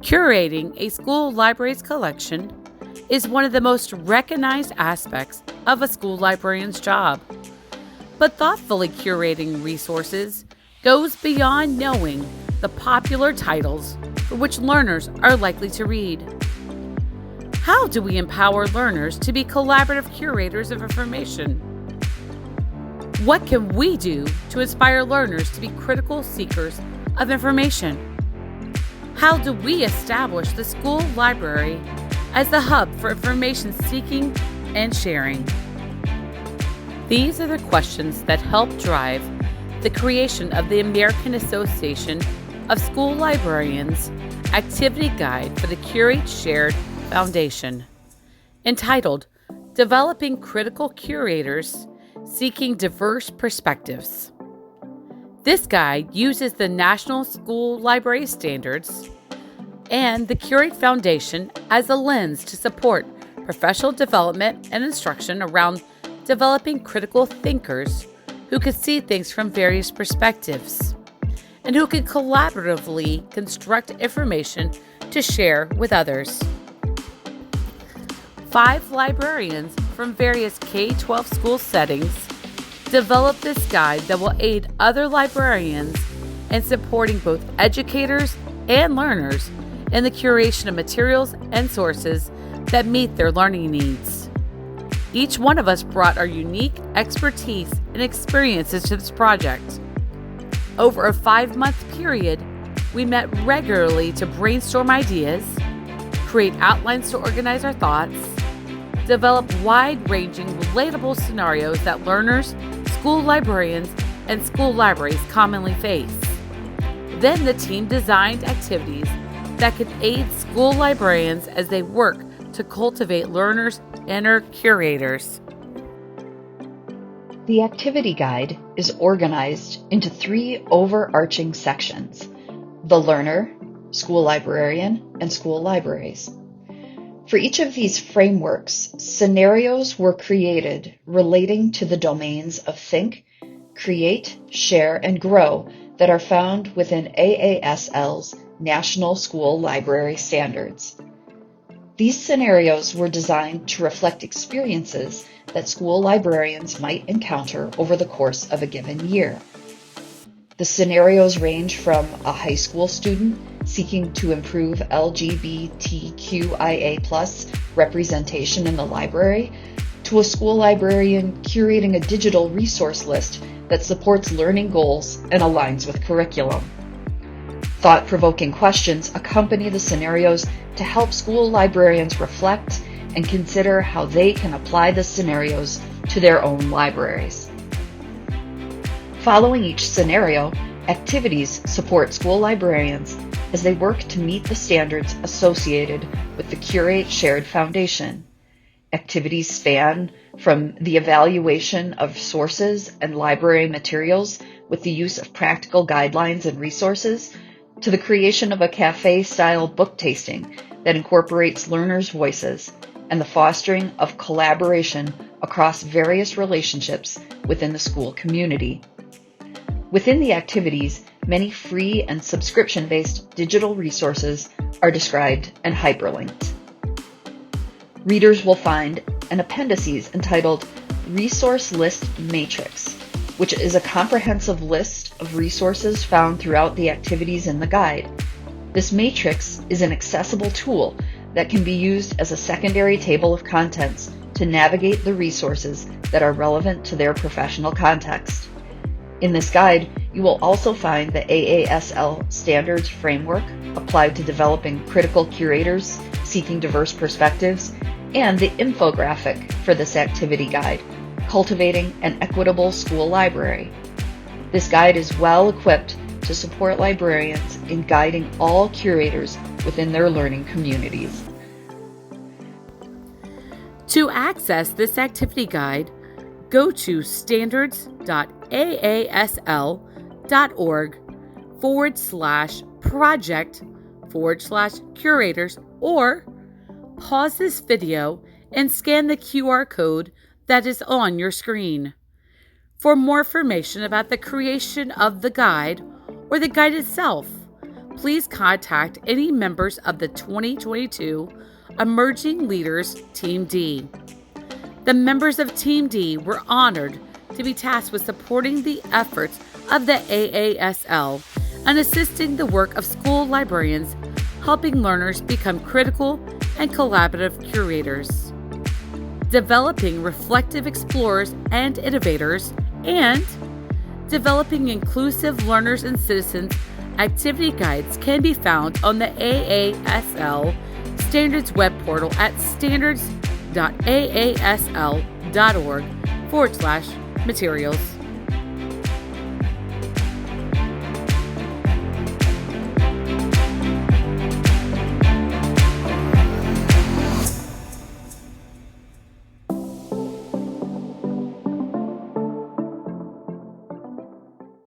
Curating a school library's collection is one of the most recognized aspects of a school librarian's job. But thoughtfully curating resources goes beyond knowing the popular titles for which learners are likely to read. How do we empower learners to be collaborative curators of information? What can we do to inspire learners to be critical seekers of information? How do we establish the school library as the hub for information seeking and sharing? These are the questions that help drive the creation of the American Association of School Librarians Activity Guide for the Curators Shared Foundation, entitled Developing Critical Curators Seeking Diverse Perspectives. This guide uses the National School Library Standards and the Curators Foundation as a lens to support professional development and instruction around developing critical thinkers who can see things from various perspectives and who can collaboratively construct information to share with others. 5 librarians from various K-12 school settings developed this guide that will aid other librarians in supporting both educators and learners in the curation of materials and sources that meet their learning needs. Each one of us brought our unique expertise and experiences to this project. Over a 5-month period, we met regularly to brainstorm ideas, create outlines to organize our thoughts, develop wide-ranging, relatable scenarios that learners, school librarians, and school libraries commonly face. Then the team designed activities that could aid school librarians as they work to cultivate learners' inner curators. The activity guide is organized into 3 overarching sections: the learner, school librarian, and school libraries. For each of these frameworks, scenarios were created relating to the domains of think, create, share, and grow that are found within AASL's National School Library Standards. These scenarios were designed to reflect experiences that school librarians might encounter over the course of a given year. The scenarios range from a high school student seeking to improve LGBTQIA+ representation in the library, to a school librarian curating a digital resource list that supports learning goals and aligns with curriculum. Thought-provoking questions accompany the scenarios to help school librarians reflect and consider how they can apply the scenarios to their own libraries. Following each scenario, activities support school librarians as they work to meet the standards associated with the Curators Shared Foundation. Activities span from the evaluation of sources and library materials with the use of practical guidelines and resources, to the creation of a cafe-style book tasting that incorporates learners' voices, and the fostering of collaboration across various relationships within the school community. Within the activities, many free and subscription-based digital resources are described and hyperlinked. Readers will find an appendices entitled Resource List Matrix, which is a comprehensive list of resources found throughout the activities in the guide. This matrix is an accessible tool that can be used as a secondary table of contents to navigate the resources that are relevant to their professional context. In this guide, you will also find the AASL Standards Framework applied to developing critical curators seeking diverse perspectives, and the infographic for this activity guide, Cultivating an Equitable School Library. This guide is well equipped to support librarians in guiding all curators within their learning communities. To access this activity guide, go to standards.aasl.org/project/curators, or pause this video and scan the QR code that is on your screen. For more information about the creation of the guide or the guide itself, please contact any members of the 2022 Emerging Leaders Team D. The members of Team D were honored to be tasked with supporting the efforts of the AASL and assisting the work of school librarians, helping learners become critical and collaborative curators, developing reflective explorers and innovators, and developing inclusive learners and citizens. Activity guides can be found on the AASL Standards web portal at standards.aasl.org/materials.